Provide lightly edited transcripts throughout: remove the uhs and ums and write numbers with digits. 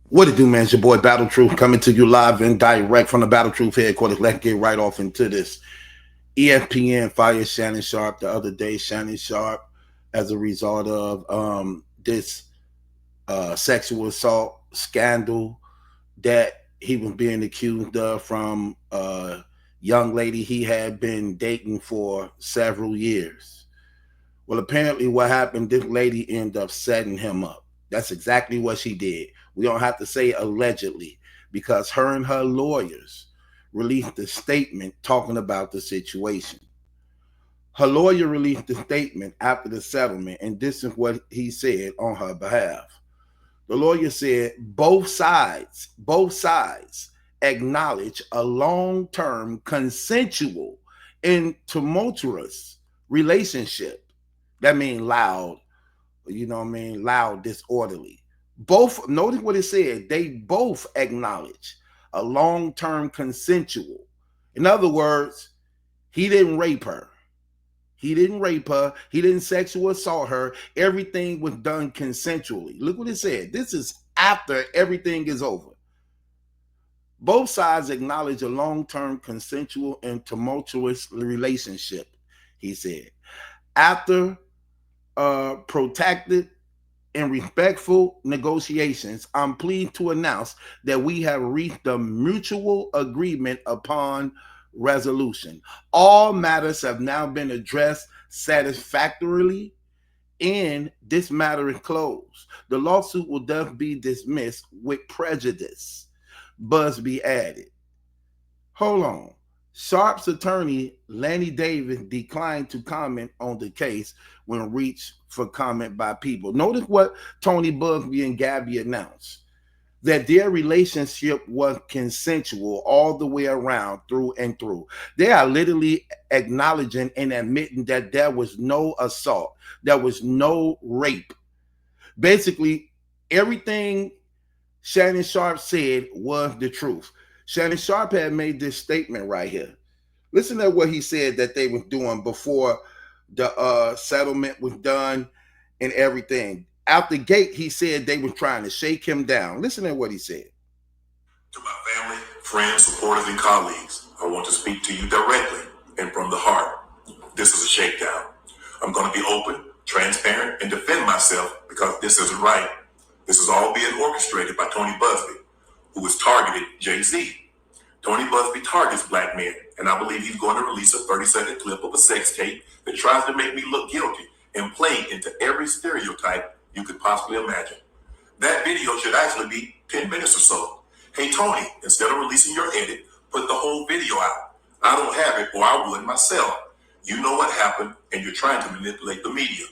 What it do, man? It's your boy Battle Truth coming to you live and direct from the Battle Truth headquarters. Let's get right off into this. ESPN fired Shannon Sharpe the other day. Shannon Sharpe, as a result of this sexual assault scandal that he was being accused of from a young lady he had been dating for several years. Well, apparently, what happened, this lady ended up setting him up. That's exactly what she did. We don't have to say allegedly because her and her lawyers released a statement talking about the situation. Her lawyer released a statement after the settlement, and this is what he said on her behalf. The lawyer said both sides acknowledge a long-term consensual and tumultuous relationship. That means loud, loud, disorderly. Both, notice what it said, they both acknowledge a long-term consensual. In other words, he didn't rape her. He didn't rape her. He didn't sexual assault her. Everything was done consensually. Look what it said. This is after everything is over. Both sides acknowledge a long-term consensual and tumultuous relationship, he said. After protracted and respectful negotiations, I'm pleased to announce that we have reached a mutual agreement upon resolution. All matters have now been addressed satisfactorily, and this matter is closed. The lawsuit will thus be dismissed with prejudice. Busby added. Hold on. Sharpe's attorney, Lanny Davis, declined to comment on the case when reached for comment by people. Notice what Tony Busby and Gabby announced, that their relationship was consensual all the way around, through and through. They are literally acknowledging and admitting that there was no assault, there was no rape. Basically, everything Shannon Sharpe said was the truth. Shannon Sharpe had made this statement right here. Listen to what he said that they were doing before the settlement was done and everything. Out the gate, he said they were trying to shake him down. Listen to what he said. To my family, friends, supporters, and colleagues, I want to speak to you directly and from the heart. This is a shakedown. I'm going to be open, transparent, and defend myself because this isn't right. This is all being orchestrated by Tony Busby, who has targeted Jay-Z. Tony Busby targets black men, and I believe he's going to release a 30-second clip of a sex tape that tries to make me look guilty and play into every stereotype you could possibly imagine. That video should actually be 10 minutes or so. Hey, Tony, instead of releasing your edit, put the whole video out. I don't have it, or I would myself. You know what happened, and you're trying to manipulate the media.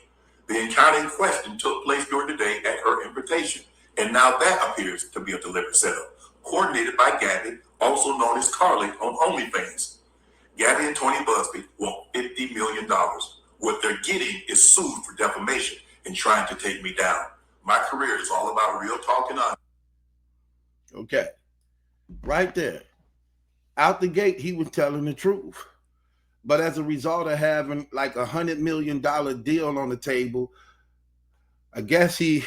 The encounter in question took place during the day at her invitation, and now that appears to be a deliberate setup, coordinated by Gabby, also known as Carly on OnlyFans. Gabby and Tony Busby want $50 million. What they're getting is sued for defamation and trying to take me down. My career is all about real talk and honesty. Okay. Right there. Out the gate, he was telling the truth. But as a result of having like $100 million deal on the table, I guess he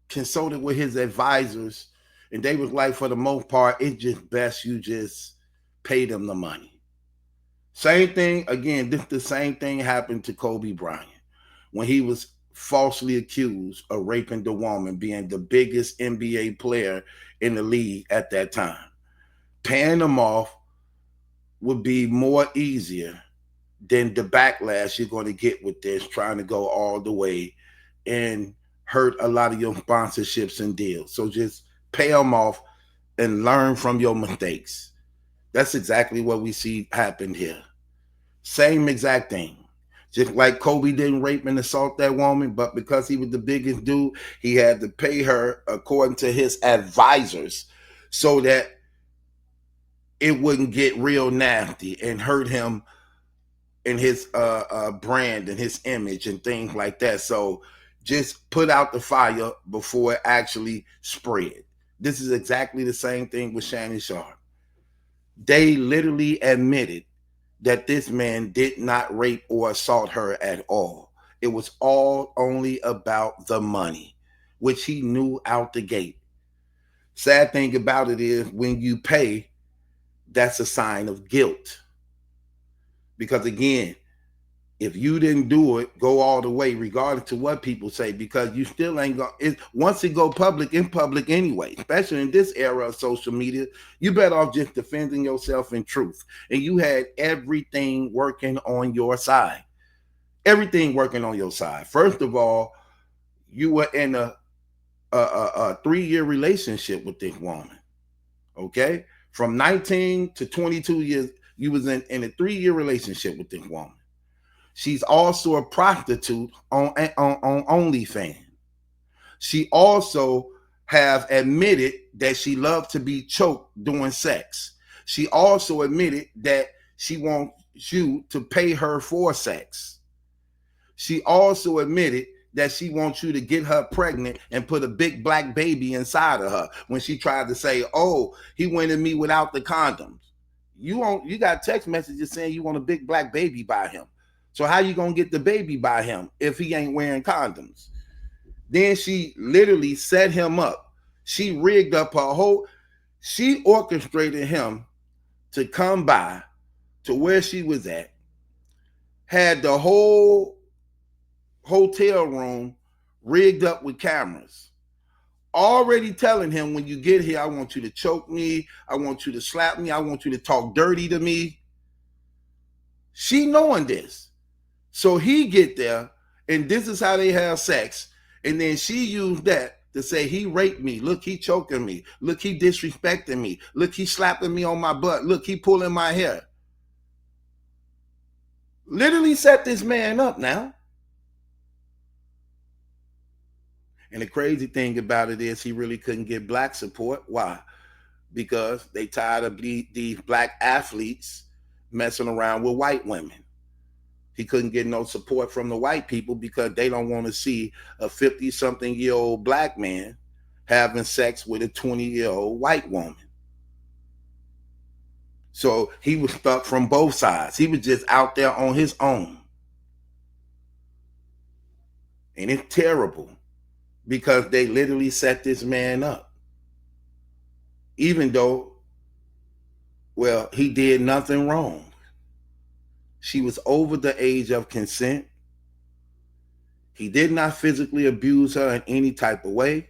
consulted with his advisors, and they was like, for the most part, it's just best you just pay them the money. Same thing, again, the same thing happened to Kobe Bryant when he was falsely accused of raping the woman, being the biggest NBA player in the league at that time. Paying them off would be more easier than the backlash you're going to get with this, trying to go all the way and hurt a lot of your sponsorships and deals. So just pay them off and learn from your mistakes. That's exactly what we see happen here. Same exact thing. Just like Kobe didn't rape and assault that woman, but because he was the biggest dude, he had to pay her according to his advisors so that it wouldn't get real nasty and hurt him in his brand and his image and things like that. So just put out the fire before it actually spread. This is exactly the same thing with Shannon Sharpe. They literally admitted that this man did not rape or assault her at all. It was all only about the money, which he knew out the gate. Sad thing about it is when you pay, that's a sign of guilt. Because again, if you didn't do it, go all the way, regardless of what people say, because you still ain't going. Once it go public, in public anyway, especially in this era of social media, you better off just defending yourself in truth. And you had everything working on your side. Everything working on your side. First of all, you were in a 3-year relationship with this woman. Okay? From 19 to 22 years, you was in a 3-year relationship with this woman. She's also a prostitute on OnlyFans. She also have admitted that she loved to be choked during sex. She also admitted that she wants you to pay her for sex. She also admitted that she wants you to get her pregnant and put a big black baby inside of her when she tried to say, oh, he went at me without the condoms. You got text messages saying you want a big black baby by him. So how you gonna get the baby by him if he ain't wearing condoms? Then she literally set him up. She rigged up she orchestrated him to come by to where she was at, had the whole hotel room rigged up with cameras, already telling him, when you get here, I want you to choke me, I want you to slap me, I want you to talk dirty to me. She knowing this. So he get there, and this is how they have sex. And then she used that to say, he raped me. Look, he choking me. Look, he disrespecting me. Look, he slapping me on my butt. Look, he pulling my hair. Literally set this man up now. And the crazy thing about it is he really couldn't get black support. Why? Because they tired of these black athletes messing around with white women. He couldn't get no support from the white people because they don't want to see a 50-something-year-old black man having sex with a 20-year-old white woman. So he was stuck from both sides. He was just out there on his own. And it's terrible because they literally set this man up. Even though, well, he did nothing wrong. She was over the age of consent. He did not physically abuse her in any type of way.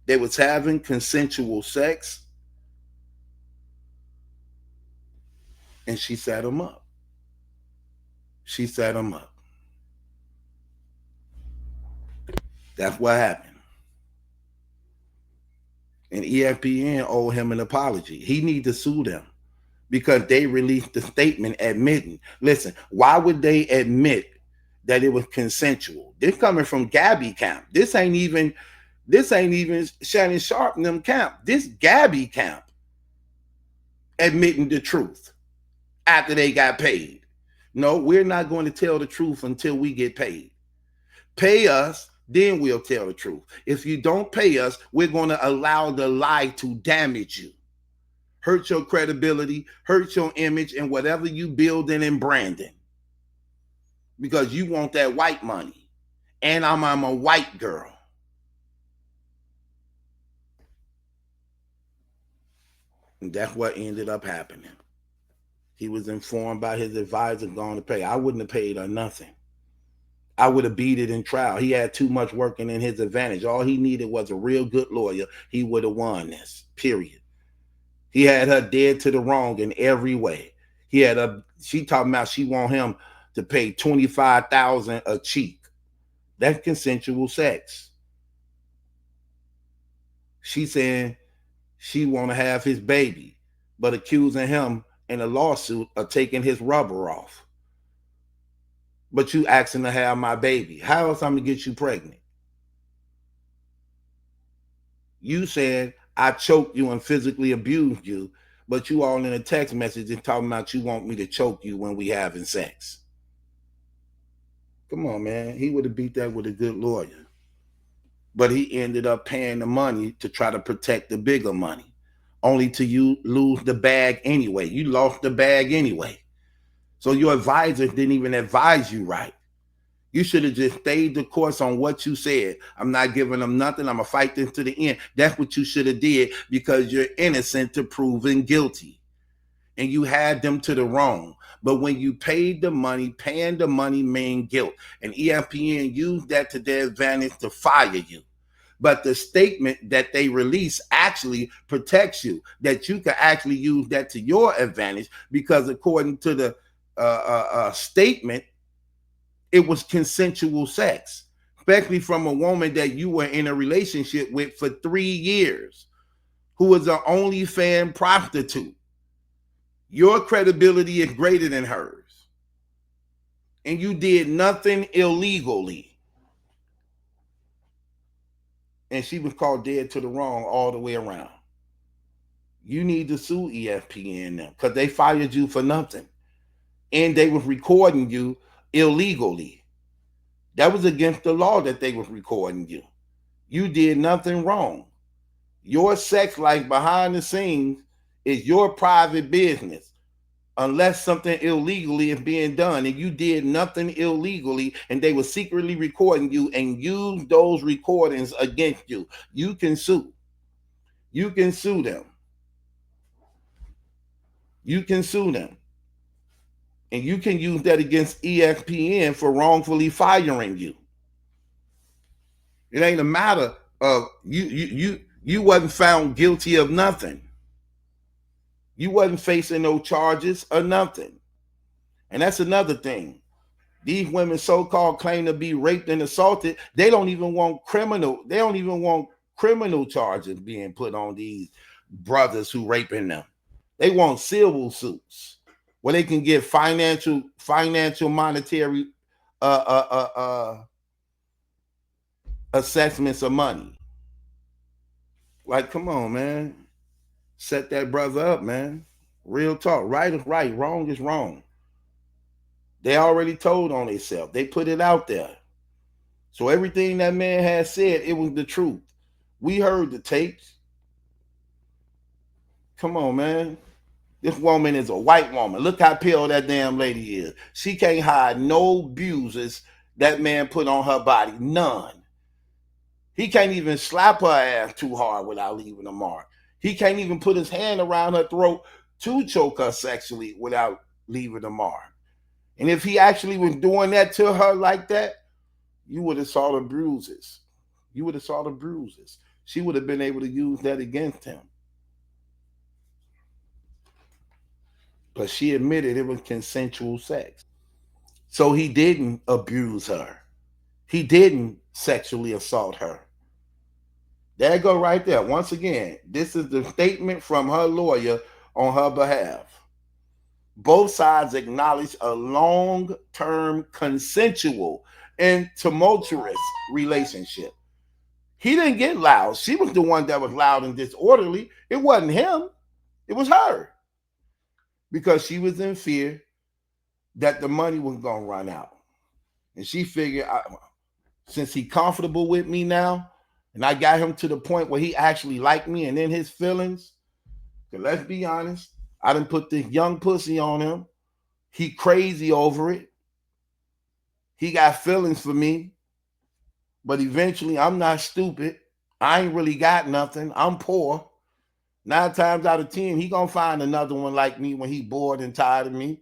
They was having consensual sex. And she set him up. She set him up. That's what happened. And ESPN owed him an apology. He need to sue them because they released the statement admitting. Listen, why would they admit that it was consensual? This coming from Gabby camp. This ain't even Shannon Sharpe in them camp. This Gabby camp admitting the truth after they got paid. No, we're not going to tell the truth until we get paid. Pay us, then we'll tell the truth. If you don't pay us, we're going to allow the lie to damage you, hurt your credibility, hurt your image, and whatever you building and branding. Because you want that white money. And I'm a white girl. And that's what ended up happening. He was informed by his advisor going to pay. I wouldn't have paid her nothing. I would have beat it in trial. He had too much working in his advantage. All he needed was a real good lawyer. He would have won this, period. He had her dead to the wrong in every way. She talking about she want him to pay $25,000 a cheek. That's consensual sex. She saying she want to have his baby, but accusing him in a lawsuit of taking his rubber off. But you asking to have my baby. How else I'm going to get you pregnant? You said I choked you and physically abused you, but you all in a text message and talking about you want me to choke you when we having sex. Come on, man. He would have beat that with a good lawyer. But he ended up paying the money to try to protect the bigger money, only to you lose the bag anyway. You lost the bag anyway. So your advisors didn't even advise you right. You should have just stayed the course on what you said. I'm not giving them nothing. I'm gonna fight this to the end. That's what you should have did, because you're innocent to proven guilty, and you had them to the wrong. But when you paid the money, paying the money meant guilt, and ESPN used that to their advantage to fire you. But the statement that they release actually protects you, that you can actually use that to your advantage, because according to the statement, it was consensual sex, especially from a woman that you were in a relationship with for 3 years, who was an OnlyFans prostitute. Your credibility is greater than hers, and you did nothing illegally. And she was called dead to the wrong all the way around. You need to sue ESPN now, because they fired you for nothing, and they was recording you illegally. That was against the law that they was recording you. You did nothing wrong. Your sex life behind the scenes is your private business, unless something illegally is being done, and you did nothing illegally, and they were secretly recording you and used those recordings against you. You can sue. You can sue them. You can sue them. And you can use that against ESPN for wrongfully firing you. It ain't a matter of you wasn't found guilty of nothing. You wasn't facing no charges or nothing. And that's another thing. These women so-called claim to be raped and assaulted. They don't even want criminal charges being put on these brothers who raping them. They want civil suits where they can get financial monetary assessments of money. Like, come on, man. Set that brother up, man. Real talk. Right is right. Wrong is wrong. They already told on themselves. They put it out there. So everything that man has said, it was the truth. We heard the tapes. Come on, man. This woman is a white woman. Look how pale that damn lady is. She can't hide no bruises that man put on her body. None. He can't even slap her ass too hard without leaving a mark. He can't even put his hand around her throat to choke her sexually without leaving a mark. And if he actually was doing that to her like that, you would have saw the bruises. You would have saw the bruises. She would have been able to use that against him. But she admitted it was consensual sex. So he didn't abuse her. He didn't sexually assault her. There you go right there. Once again, this is the statement from her lawyer on her behalf. Both sides acknowledge a long-term consensual and tumultuous relationship. He didn't get loud. She was the one that was loud and disorderly. It wasn't him. It was her. Because she was in fear that the money was going to run out. And she figured, since he's comfortable with me now, and I got him to the point where he actually liked me and in his feelings, because let's be honest, I done put this young pussy on him. He crazy over it. He got feelings for me. But eventually, I'm not stupid. I ain't really got nothing. I'm poor. 9 times out of 10, he gonna find another one like me when he bored and tired of me.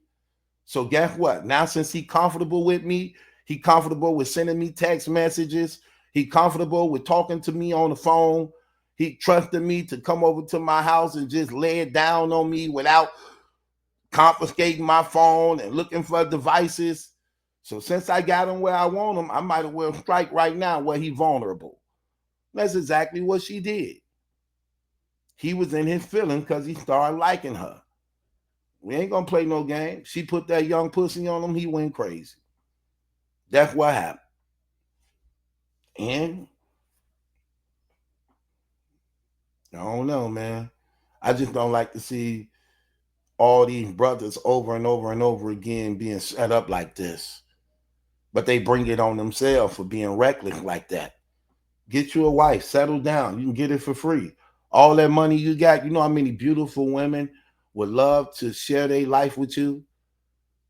So guess what? Now, since he comfortable with me, he comfortable with sending me text messages. He comfortable with talking to me on the phone. He trusted me to come over to my house and just lay it down on me without confiscating my phone and looking for devices. So since I got him where I want him, I might as well strike right now where he's vulnerable. That's exactly what she did. He was in his feelings because he started liking her. We ain't gonna play no game. She put that young pussy on him. He went crazy. That's what happened. And I don't know, man. I just don't like to see all these brothers over and over and over again being set up like this. But they bring it on themselves for being reckless like that. Get you a wife, settle down. You can get it for free. All that money you got, you know how many beautiful women would love to share their life with you?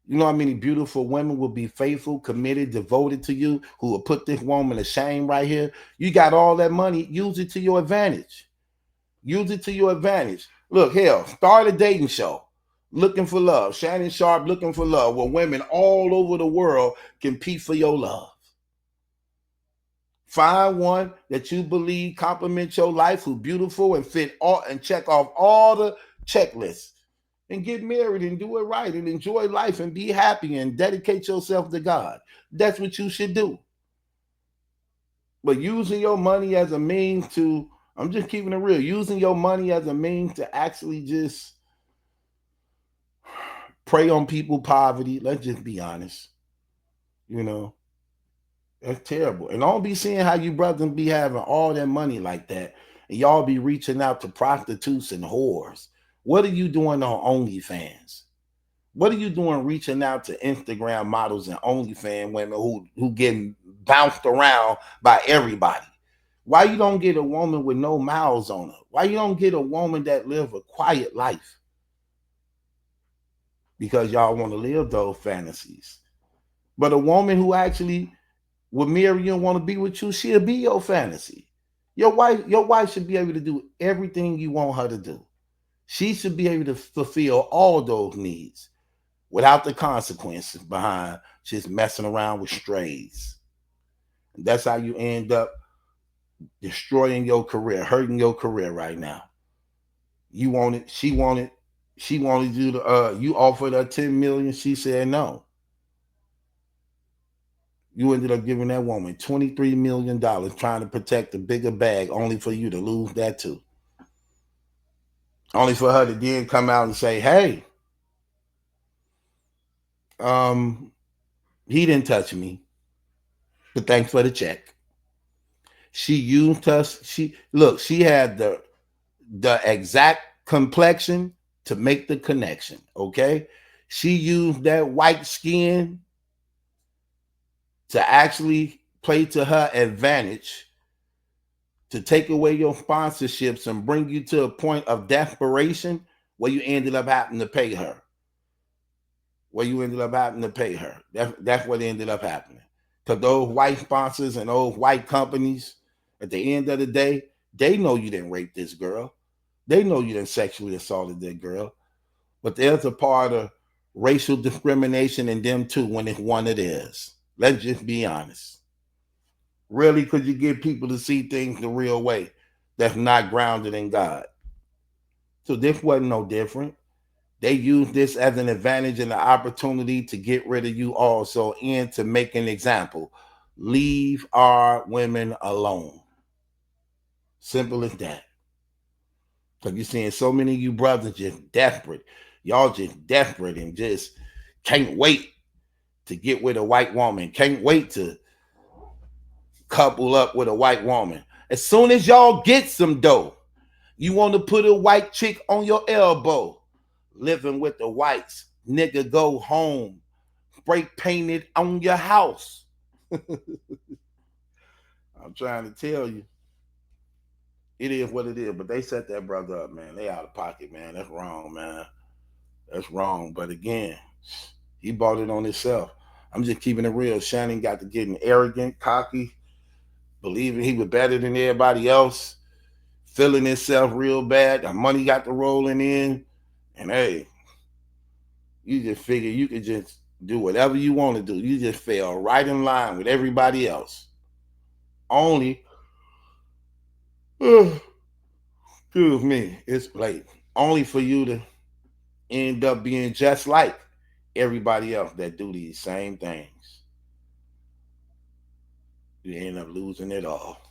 You know how many beautiful women will be faithful, committed, devoted to you, who will put this woman to shame right here? You got all that money, use it to your advantage. Use it to your advantage. Look, hell, start a dating show. Looking for love. Shannon Sharpe looking for love, where women all over the world compete for your love. Find one that you believe complements your life, who's beautiful and fit all and check off all the checklists. And get married and do it right and enjoy life and be happy and dedicate yourself to God. That's what you should do. But using your money as a means to, I'm just keeping it real, using your money as a means to actually just prey on people's poverty, let's just be honest. You know, that's terrible. And don't be seeing how you brothers be having all that money like that, and y'all be reaching out to prostitutes and whores. What are you doing on OnlyFans? What are you doing reaching out to Instagram models and OnlyFans women who getting bounced around by everybody? Why you don't get a woman with no miles on her? Why you don't get a woman that live a quiet life? Because y'all want to live those fantasies. But a woman who actually would marry you and want to be with you, she'll be your fantasy. Your wife should be able to do everything you want her to do. She should be able to fulfill all those needs without the consequences behind just messing around with strays. And that's how you end up destroying your career, hurting your career right now. You wanted, she wanted you to you offered her 10 million, she said no. You ended up giving that woman $23 million trying to protect the bigger bag, only for you to lose that too. Only for her to then come out and say, hey, he didn't touch me, but thanks for the check. She used us. She had the exact complexion to make the connection. Okay. She used that white skin to actually play to her advantage, to take away your sponsorships and bring you to a point of desperation where you ended up having to pay her. That's what ended up happening. Because those white sponsors and those white companies, at the end of the day, they know you didn't rape this girl. They know you didn't sexually assaulted that girl. But there's a part of racial discrimination in them too when it's one of theirs. Let's just be honest. Really, could you get people to see things the real way that's not grounded in God? So this wasn't no different. They used this as an advantage and an opportunity to get rid of you also and to make an example. Leave our women alone. Simple as that. Because you're seeing so many of you brothers just desperate. Y'all just desperate and just can't wait to get with a white woman. Can't wait to couple up with a white woman. As soon as y'all get some dough, you want to put a white chick on your elbow. Living with the whites. Nigga, go home. Spray painted on your house. I'm trying to tell you. It is what it is. But they set that brother up, man. They out of pocket, man. That's wrong, man. That's wrong. But again, he bought it on himself. I'm just keeping it real. Shannon got to getting arrogant, cocky, believing he was better than everybody else, feeling himself real bad. The money got to rolling in. And hey, you just figure you could just do whatever you want to do. You just fell right in line with everybody else. Only, excuse me, it's late. Only for you to end up being just like everybody else that do these same things. You end up losing it all.